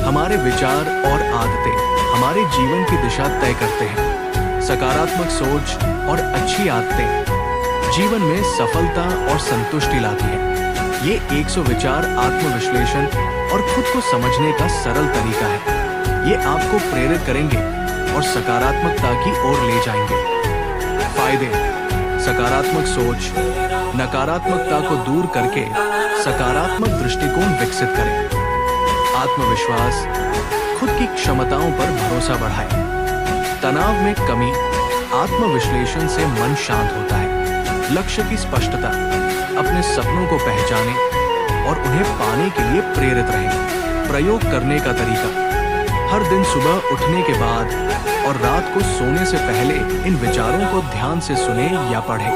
हमारे विचार और आदतें हमारे जीवन की दिशा तय करते हैं। सकारात्मक सोच और अच्छी आदतें जीवन में सफलता और संतुष्टि लाती हैं। ये 100 विचार आत्मविश्लेषण और खुद को समझने का सरल तरीका है। ये आपको प्रेरित करेंगे और सकारात्मकता की ओर ले जाएंगे। फायदे: सकारात्मक सोच, नकारात्मकता को दूर करके सकारात्मक दृष्टिकोण विकसित करें। आत्मविश्वास, खुद की क्षमताओं पर भरोसा बढ़ाएं। तनाव में कमी, आत्मविश्लेषण से मन शांत होता है। लक्ष्य की स्पष्टता, अपने सपनों को पहचानें और उन्हें पाने के लिए प्रेरित रहें। प्रयोग करने का तरीका: हर दिन सुबह उठने के बाद और रात को सोने से पहले इन विचारों को ध्यान से सुनें या पढ़ें।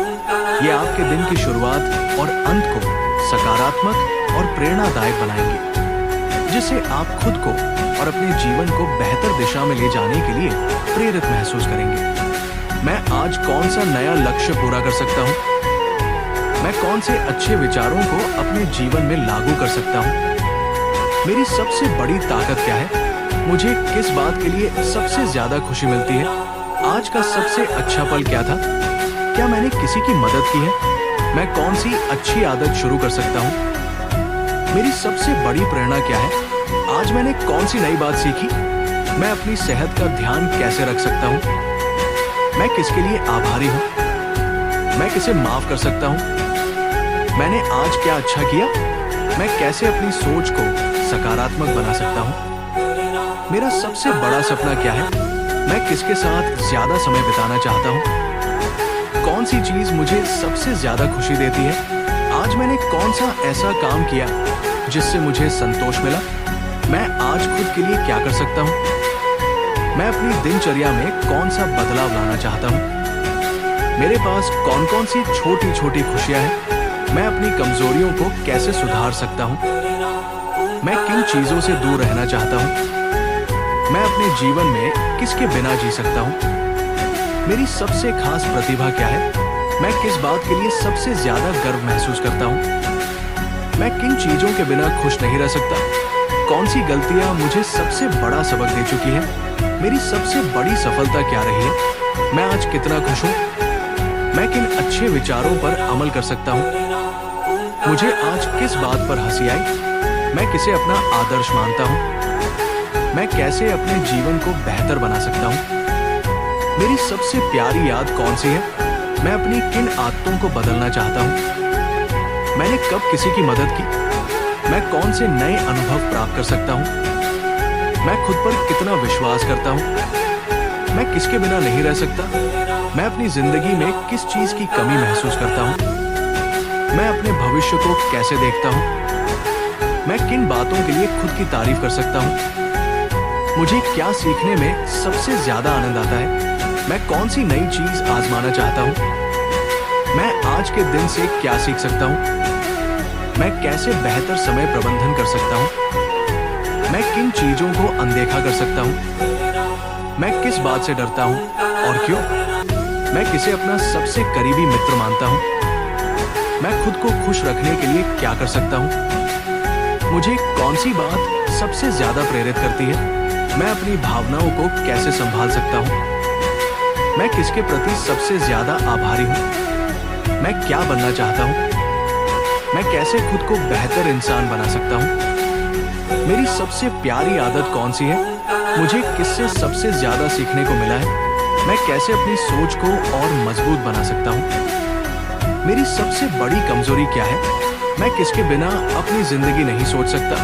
ये आपके दिन की शुरुआत और अंत को सकारात्मक और प्रेरणादायक बनाएंगे, जिससे आप खुद को और अपने जीवन को बेहतर दिशा में ले जाने के लिए प्रेरित महसूस करेंगे। मैं आज कौन सा नया लक्ष्य पूरा कर सकता हूँ? मैं कौन से अच्छे विचारों को अपने जीवन में लागू कर सकता हूँ? मेरी सबसे बड़ी ताकत क्या है? मुझे किस बात के लिए सबसे ज्यादा खुशी मिलती है? आज का सबसे अच्छा पल क्या था? क्या मैंने किसी की मदद की है? मैं कौन सी अच्छी आदत शुरू कर सकता हूँ? मेरी सबसे बड़ी प्रेरणा क्या है? आज मैंने कौन सी नई बात सीखी? मैं अपनी सेहत का ध्यान कैसे रख सकता हूँ? मैं किसके लिए आभारी हूँ? मैं किसे माफ कर सकता हूँ? मैंने आज क्या अच्छा किया? मैं कैसे अपनी सोच को सकारात्मक बना सकता हूँ? मेरा सबसे बड़ा सपना क्या है? मैं किसके साथ ज्यादा समय बिताना चाहता हूँ? कौन सी चीज मुझे सबसे ज्यादा खुशी देती है? आज मैंने कौन सा ऐसा काम किया जिससे मुझे संतोष मिला? मैं आज खुद के लिए क्या कर सकता हूँ? मैं अपनी दिनचर्या में कौन सा बदलाव लाना चाहता हूँ? मेरे पास कौन कौन सी छोटी छोटी खुशियाँ हैं? मैं अपनी कमजोरियों को कैसे सुधार सकता हूँ? मैं किन चीजों से दूर रहना चाहता हूँ? मैं अपने जीवन में किसके बिना जी सकता हूँ? मेरी सबसे खास प्रतिभा क्या है? मैं किस बात के लिए सबसे ज्यादा गर्व महसूस करता हूँ? मैं किन चीजों के बिना खुश नहीं रह सकता? कौन सी गलतियां मुझे सबसे बड़ा सबक दे चुकी है? मेरी सबसे बड़ी सफलता क्या रही है? मैं आज कितना खुश हूँ? मैं किन अच्छे विचारों पर अमल कर सकता हूँ? मुझे आज किस बात पर हंसी आई? मैं किसे अपना आदर्श मानता हूँ? मैं कैसे अपने जीवन को बेहतर बना सकता हूँ? मेरी सबसे प्यारी याद कौन सी है? मैं अपनी किन आदतों को बदलना चाहता हूँ? मैंने कब किसी की मदद की? मैं कौन से नए अनुभव प्राप्त कर सकता हूँ? मैं खुद पर कितना विश्वास करता हूँ? मैं किसके बिना नहीं रह सकता? मैं अपनी जिंदगी में किस चीज की कमी महसूस करता हूँ? मैं अपने भविष्य को कैसे देखता हूँ? मैं किन बातों के लिए खुद की तारीफ कर सकता हूँ? मुझे क्या सीखने में सबसे ज्यादा आनंद आता है? मैं कौन सी नई चीज आजमाना चाहता हूँ? मैं आज के दिन से क्या सीख सकता हूँ? मैं कैसे बेहतर समय प्रबंधन कर सकता हूँ? मैं किन चीजों को अनदेखा कर सकता हूँ? मैं किस बात से डरता हूँ और क्यों? मैं किसे अपना सबसे करीबी मित्र मानता हूँ? मैं खुद को खुश रखने के लिए क्या कर सकता हूँ? मुझे कौन सी बात सबसे ज्यादा प्रेरित करती है? मैं अपनी भावनाओं को कैसे संभाल सकता हूँ? मैं किसके प्रति सबसे ज्यादा आभारी हूँ? मैं क्या बनना चाहता हूँ? मैं कैसे खुद को बेहतर इंसान बना सकता हूँ? मेरी सबसे प्यारी आदत कौन सी है? मुझे किससे सबसे ज्यादा सीखने को मिला है? मैं कैसे अपनी सोच को और मजबूत बना सकता हूँ? मेरी सबसे बड़ी कमजोरी क्या है? मैं किसके बिना अपनी जिंदगी नहीं सोच सकता?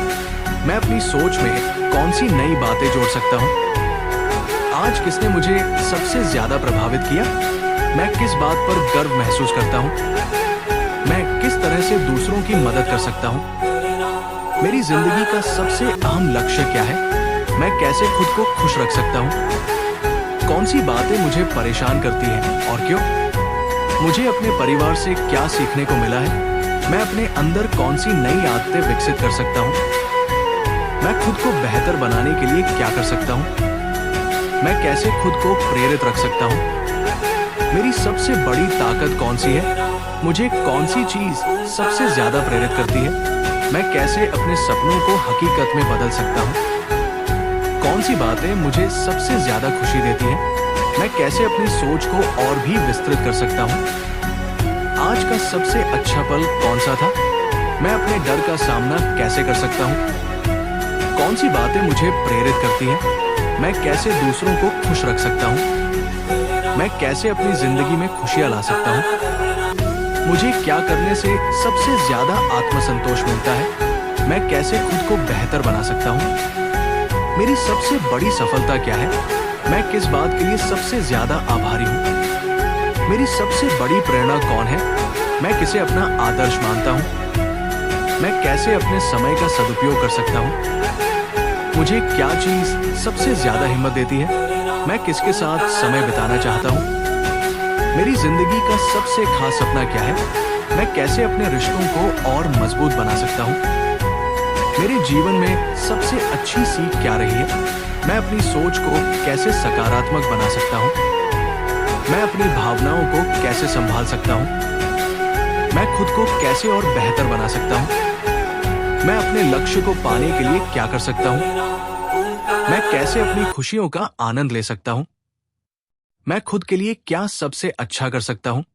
मैं अपनी सोच में कौन सी नई बातें जोड़ सकता हूँ? आज किसने मुझे सबसे ज्यादा प्रभावित किया? मैं किस बात पर गर्व महसूस करता हूँ? मैं किस तरह से दूसरों की मदद कर सकता हूँ? मेरी जिंदगी का सबसे अहम लक्ष्य क्या है? मैं कैसे खुद को खुश रख सकता हूँ? कौन सी बातें मुझे परेशान करती हैं और क्यों? मुझे अपने परिवार से क्या सीखने को मिला है? मैं अपने अंदर कौन सी नई आदतें विकसित कर सकता हूँ? मैं खुद को बेहतर बनाने के लिए क्या कर सकता हूँ? मैं कैसे खुद को प्रेरित रख सकता हूँ? मेरी सबसे बड़ी ताकत कौन सी है? मुझे कौन सी चीज सबसे ज्यादा प्रेरित करती है? मैं कैसे अपने सपनों को हकीकत में बदल सकता हूँ? सी बातें मुझे सबसे ज्यादा खुशी देती हैं? मैं कैसे अपनी सोच को और भी विस्तृत कर सकता हूँ? आज का सबसे अच्छा पल कौन सा था? मैं अपने डर का सामना कैसे कर सकता हूँ? कौन सी बातें मुझे प्रेरित करती हैं? मैं कैसे दूसरों को खुश रख सकता हूँ? मैं कैसे अपनी जिंदगी में खुशियां ला सकता हूँ? मुझे क्या करने से सबसे ज्यादा आत्मसंतोष मिलता है? मैं कैसे खुद को बेहतर बना सकता हूँ? मेरी सबसे बड़ी सफलता क्या है? मैं किस बात के लिए सबसे ज्यादा आभारी हूँ? मेरी सबसे बड़ी प्रेरणा कौन है? मैं किसे अपना आदर्श मानता हूँ? मैं कैसे अपने समय का सदुपयोग कर सकता हूँ? मुझे क्या चीज सबसे ज्यादा हिम्मत देती है? मैं किसके साथ समय बिताना चाहता हूँ? मेरी जिंदगी का सबसे खास सपना क्या है? मैं कैसे अपने रिश्तों को और मजबूत बना सकता हूँ? मेरे जीवन में सबसे अच्छी सीख क्या रही है? मैं अपनी सोच को कैसे सकारात्मक बना सकता हूँ? मैं अपनी भावनाओं को कैसे संभाल सकता हूँ? मैं खुद को कैसे और बेहतर बना सकता हूँ? मैं अपने लक्ष्य को पाने के लिए क्या कर सकता हूँ? मैं कैसे अपनी खुशियों का आनंद ले सकता हूँ? मैं खुद के लिए क्या सबसे अच्छा कर सकता हूँ?